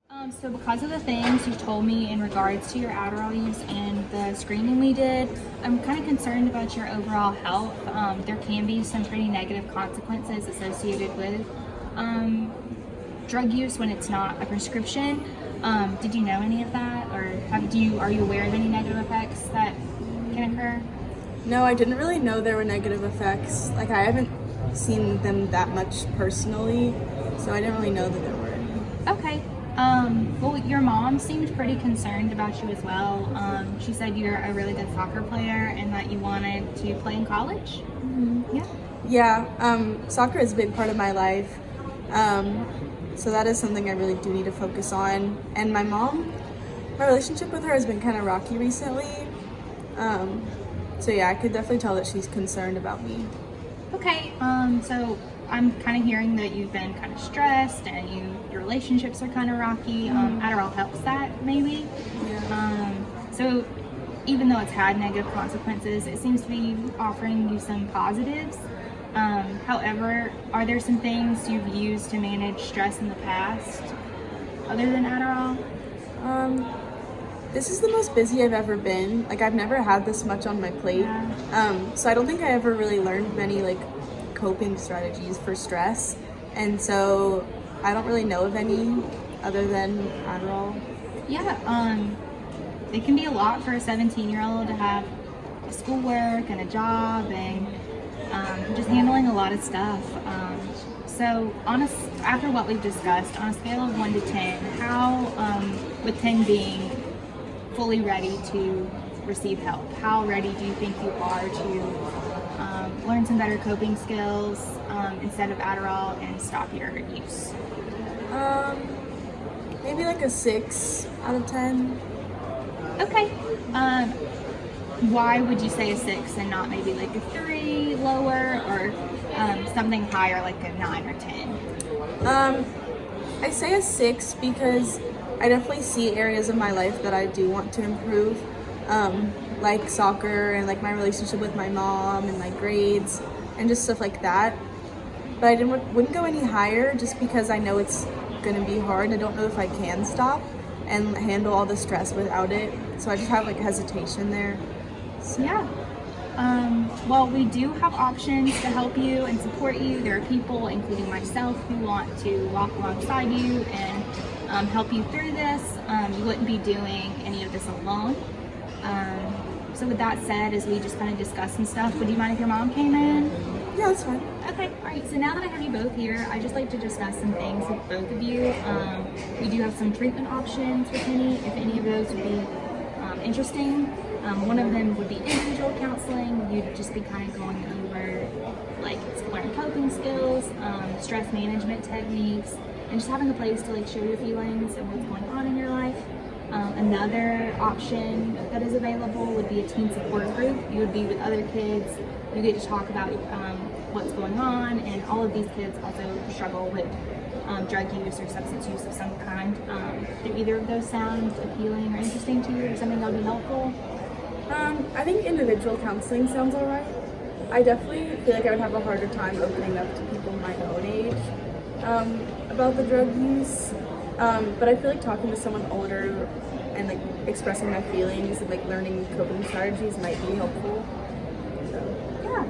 So because of the things you told me in regards to your Adderall use and the screening we did, I'm kind of concerned about your overall health. There can be some pretty negative consequences associated with drug use when it's not a prescription. Did you know any of that, or are you aware of any negative effects that can occur? No, I didn't really know there were negative effects. Like, I haven't seen them that much personally, so I didn't really know that there were any. Okay. Well, your mom seemed pretty concerned about you as well. She said you're a really good soccer player and that you wanted to play in college. Yeah. Yeah, soccer is a big part of my life, so that is something I really do need to focus on. And my relationship with her has been kind of rocky recently, so yeah, I could definitely tell that she's concerned about me. Okay. So I'm kind of hearing that you've been kind of stressed and your relationships are kind of rocky. Adderall helps that, maybe. Yeah. So even though it's had negative consequences, it seems to be offering you some positives. However, are there some things you've used to manage stress in the past other than Adderall? This is the most busy I've ever been. Like, I've never had this much on my plate. Yeah. So I don't think I ever really learned many like coping strategies for stress, and so I don't really know of any other than Adderall. Yeah. It can be a lot for a 17-year-old to have schoolwork and a job and just handling a lot of stuff. So after what we've discussed, on a scale of 1 to 10, how, with 10 being fully ready to receive help, how ready do you think you are to learn some better coping skills instead of Adderall and stop your use? Maybe like a 6 out of 10. Okay. Why would you say a 6 and not maybe like a 3 lower, or something higher like a 9 or 10? I say a 6 because I definitely see areas of my life that I do want to improve, like soccer and like my relationship with my mom and my grades and just stuff like that. But I wouldn't go any higher just because I know it's gonna be hard. I don't know if I can stop and handle all the stress without it. So I just have like hesitation there. So. Yeah. Well, we do have options to help you and support you. There are people, including myself, who want to walk alongside you and help you through this. You wouldn't be doing any of this alone. So with that said, as we just kind of discuss some stuff, would you mind if your mom came in? Yeah, that's fine. Okay, all right. So now that I have you both here, I just like to discuss some things with both of you. We do have some treatment options for Penny, if any of those would be interesting. One of them would be individual counseling. You'd just be kind of going over like exploring coping skills, stress management techniques, and just having a place to like share your feelings and what's going on in your life. Another option that is available would be a teen support group. You would be with other kids. You get to talk about what's going on, and all of these kids also struggle with drug use or substance use of some kind. Do either of those sound appealing or interesting to you, or something that would be helpful? I think individual counseling sounds alright. I definitely feel like I would have a harder time opening up to people my own age about the drug use. But I feel like talking to someone older and like expressing my feelings and like learning coping strategies might be helpful. So. Yeah.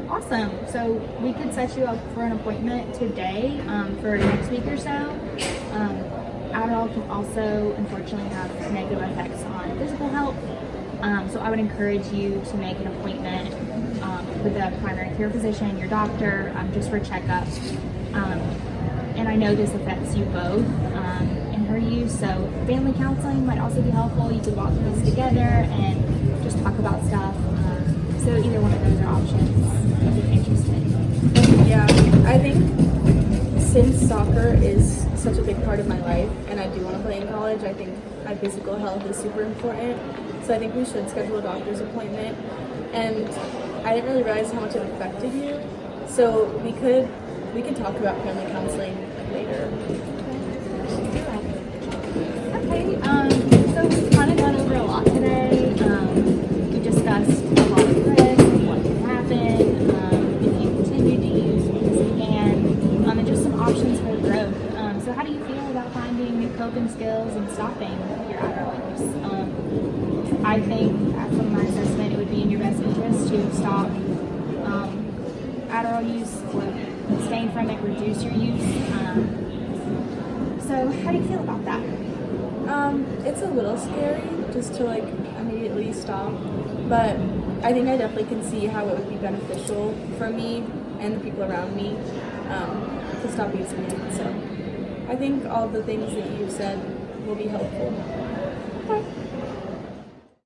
Awesome. So we could set you up for an appointment today for next week or so. Adderall can also, unfortunately, have negative effects on physical health. So I would encourage you to make an appointment with a primary care physician, your doctor, just for checkups. And I know this affects you both in her use, so family counseling might also be helpful. You could walk through this together and just talk about stuff. So either one of those are options if you're interested. Yeah, I think since soccer is such a big part of my life and I do want to play in college, I think my physical health is super important. So I think we should schedule a doctor's appointment. And I didn't really realize how much it affected you. So we could talk about family counseling later. Okay, so we've kind of gone over a lot today. We discussed a lot of risk and what can happen if you continue to use this again, and just some options for growth. So how do you feel more about finding new coping skills and stopping your Adderall use. I think, from my assessment, it would be in your best interest to stop Adderall use or abstain from it, reduce your use. So, how do you feel about that? It's a little scary just to like immediately stop, but I think I definitely can see how it would be beneficial for me and the people around me to stop using it. So I think all the things that you said will be helpful. Okay.